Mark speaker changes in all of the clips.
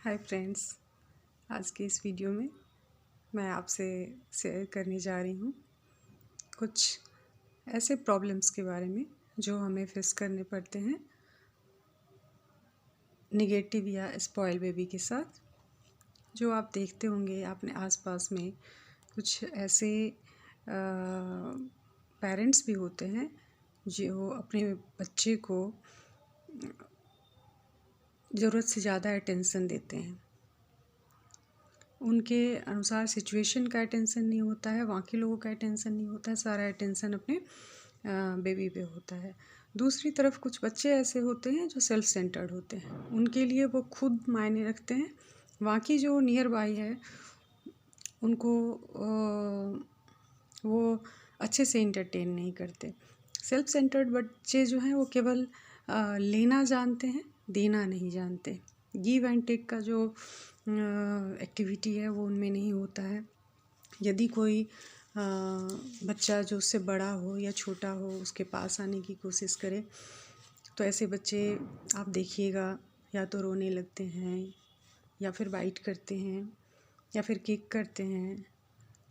Speaker 1: Hi friends, आज की इस वीडियो में मैं आपसे शेयर करने जा रही हूँ कुछ ऐसे प्रॉब्लम्स के बारे में जो हमें फेस करने पड़ते हैं नेगेटिव या स्पॉइल बेबी के साथ। जो आप देखते होंगे अपने आसपास में कुछ ऐसे पेरेंट्स भी होते हैं जो अपने बच्चे को ज़रूरत से ज़्यादा अटेंशन देते हैं। उनके अनुसार सिचुएशन का अटेंशन नहीं होता है, बाकी लोगों का अटेंशन नहीं होता है, सारा अटेंशन अपने बेबी पे होता है। दूसरी तरफ कुछ बच्चे ऐसे होते हैं जो सेल्फ सेंटर्ड होते हैं, उनके लिए वो खुद मायने रखते हैं, बाकी जो नियर बाई है उनको वो अच्छे से इंटरटेन नहीं करते। सेल्फ सेंटर्ड बच्चे जो हैं वो केवल लेना जानते हैं, देना नहीं जानते। गिव एंड टेक का जो एक्टिविटी है वो उनमें नहीं होता है। यदि कोई बच्चा जो उससे बड़ा हो या छोटा हो उसके पास आने की कोशिश करे तो ऐसे बच्चे आप देखिएगा या तो रोने लगते हैं या फिर बाइट करते हैं या फिर किक करते हैं।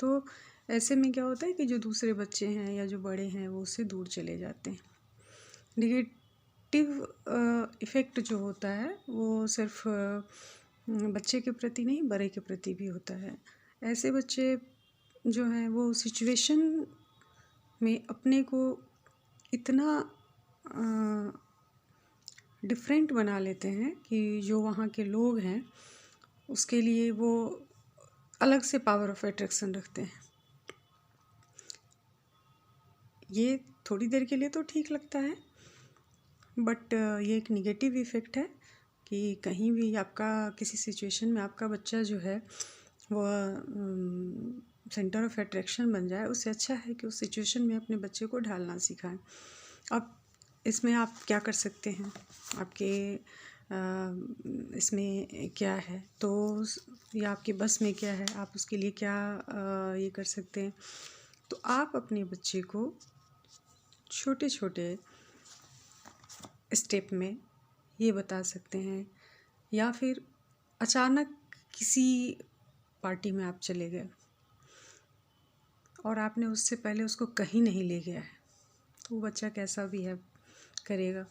Speaker 1: तो ऐसे में क्या होता है कि जो दूसरे बच्चे हैं या जो बड़े हैं वो उससे दूर चले जाते हैं। नेगेटिव इफ़ेक्ट जो होता है वो सिर्फ बच्चे के प्रति नहीं, बड़े के प्रति भी होता है। ऐसे बच्चे जो हैं वो सिचुएशन में अपने को इतना डिफरेंट बना लेते हैं कि जो वहाँ के लोग हैं उसके लिए वो अलग से पावर ऑफ अट्रैक्शन रखते हैं। ये थोड़ी देर के लिए तो ठीक लगता है, बट ये एक निगेटिव इफ़ेक्ट है कि कहीं भी आपका किसी सिचुएशन में आपका बच्चा जो है वो सेंटर ऑफ अट्रैक्शन बन जाए। उससे अच्छा है कि उस सिचुएशन में अपने बच्चे को ढालना सिखाएं। अब इसमें आप क्या कर सकते हैं, आपके इसमें क्या है तो या आपके बस में क्या है, आप उसके लिए क्या ये कर सकते हैं। तो आप अपने बच्चे को छोटे छोटे स्टेप में ये बता सकते हैं, या फिर अचानक किसी पार्टी में आप चले गए और आपने उससे पहले उसको कहीं नहीं ले गया है तो वो बच्चा कैसा बिहेव करेगा।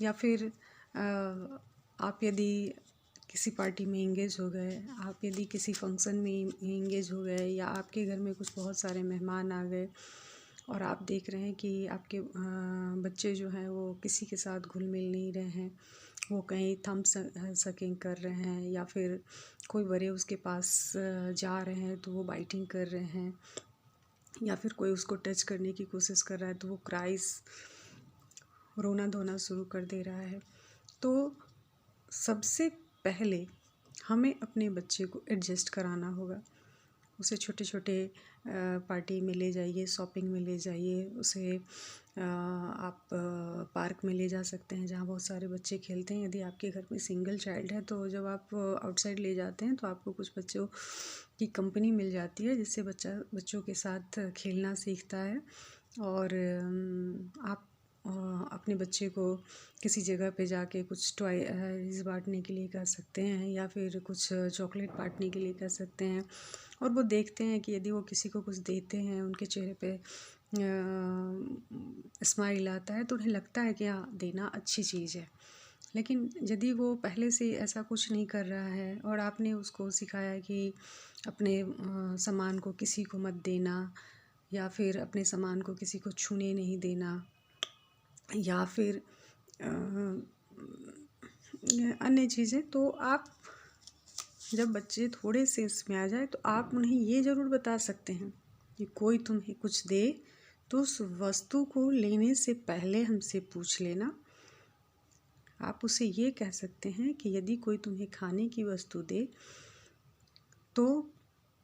Speaker 1: या फिर आप यदि किसी पार्टी में इंगेज हो गए, आप यदि किसी फंक्शन में इंगेज हो गए या आपके घर में कुछ बहुत सारे मेहमान आ गए और आप देख रहे हैं कि आपके बच्चे जो हैं वो किसी के साथ घुल मिल नहीं रहे हैं, वो कहीं थंब सकिंग कर रहे हैं या फिर कोई बड़े उसके पास जा रहे हैं तो वो बाइटिंग कर रहे हैं, या फिर कोई उसको टच करने की कोशिश कर रहा है तो वो क्राइस रोना धोना शुरू कर दे रहा है। तो सबसे पहले हमें अपने बच्चे को एडजस्ट कराना होगा। उसे छोटे छोटे पार्टी में ले जाइए, शॉपिंग में ले जाइए, उसे आप पार्क में ले जा सकते हैं जहाँ बहुत सारे बच्चे खेलते हैं। यदि आपके घर में सिंगल चाइल्ड है तो जब आप आउटसाइड ले जाते हैं तो आपको कुछ बच्चों की कंपनी मिल जाती है जिससे बच्चा बच्चों के साथ खेलना सीखता है। और आप अपने बच्चे को किसी जगह पे जाके कुछ टॉयज़ बांटने के लिए कह सकते हैं या फिर कुछ चॉकलेट बांटने के लिए कह सकते हैं। और वो देखते हैं कि यदि वो किसी को कुछ देते हैं, उनके चेहरे पे स्माइल आता है तो उन्हें लगता है कि हाँ, देना अच्छी चीज़ है। लेकिन यदि वो पहले से ऐसा कुछ नहीं कर रहा है और आपने उसको सिखाया कि अपने सामान को किसी को मत देना, या फिर अपने सामान को किसी को छूने नहीं देना, या फिर अन्य चीज़ें, तो आप जब बच्चे थोड़े से इसमें आ जाए तो आप उन्हें ये ज़रूर बता सकते हैं कि कोई तुम्हें कुछ दे तो उस वस्तु को लेने से पहले हमसे पूछ लेना। आप उसे ये कह सकते हैं कि यदि कोई तुम्हें खाने की वस्तु दे तो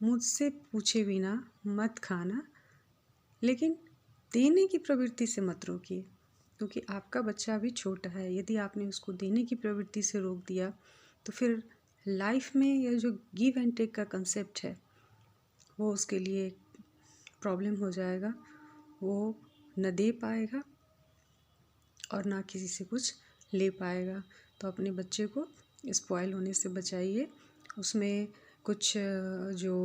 Speaker 1: मुझसे पूछे बिना मत खाना, लेकिन देने की प्रवृत्ति से मत रोकिए, क्योंकि आपका बच्चा अभी छोटा है। यदि आपने उसको देने की प्रवृत्ति से रोक दिया तो फिर लाइफ में यह जो गिव एंड टेक का कंसेप्ट है वो उसके लिए प्रॉब्लम हो जाएगा। वो न दे पाएगा और ना किसी से कुछ ले पाएगा। तो अपने बच्चे को स्पॉइल होने से बचाइए। उसमें कुछ जो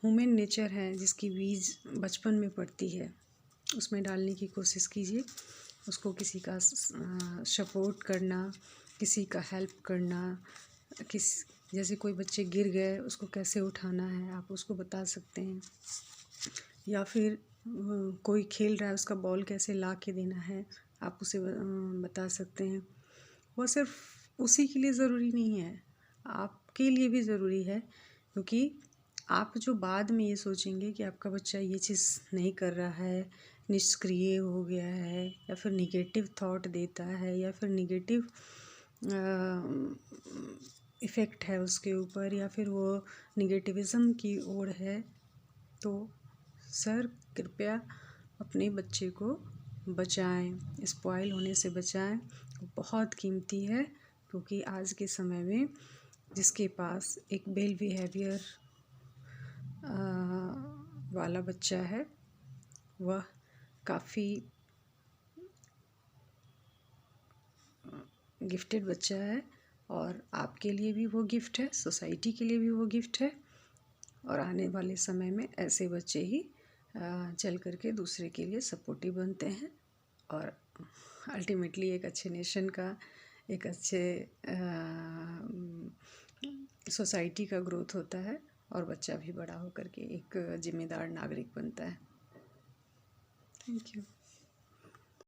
Speaker 1: ह्यूमन नेचर है जिसकी बीज बचपन में पड़ती है उसमें डालने की कोशिश कीजिए। उसको किसी का सपोर्ट करना, किसी का हेल्प करना, जैसे कोई बच्चे गिर गए उसको कैसे उठाना है आप उसको बता सकते हैं। या फिर कोई खेल रहा है उसका बॉल कैसे ला के देना है आप उसे बता सकते हैं। वो सिर्फ उसी के लिए ज़रूरी नहीं है, आपके लिए भी ज़रूरी है, क्योंकि आप जो बाद में ये सोचेंगे कि आपका बच्चा ये चीज़ नहीं कर रहा है, निष्क्रिय हो गया है, या फिर निगेटिव थॉट देता है, या फिर निगेटिव इफ़ेक्ट है उसके ऊपर, या फिर वो निगेटिविज़्म की ओर है, तो सर कृपया अपने बच्चे को बचाएं, स्पॉइल होने से बचाएं। बहुत कीमती है, क्योंकि आज के समय में जिसके पास एक वेल बिहेवियर वाला बच्चा है वह काफ़ी गिफ्टेड बच्चा है, और आपके लिए भी वो गिफ्ट है, सोसाइटी के लिए भी वो गिफ्ट है। और आने वाले समय में ऐसे बच्चे ही चल कर के दूसरे के लिए सपोर्टिव बनते हैं, और अल्टीमेटली एक अच्छे नेशन का, एक अच्छे सोसाइटी का ग्रोथ होता है, और बच्चा भी बड़ा होकर के एक जिम्मेदार नागरिक बनता है। Thank you.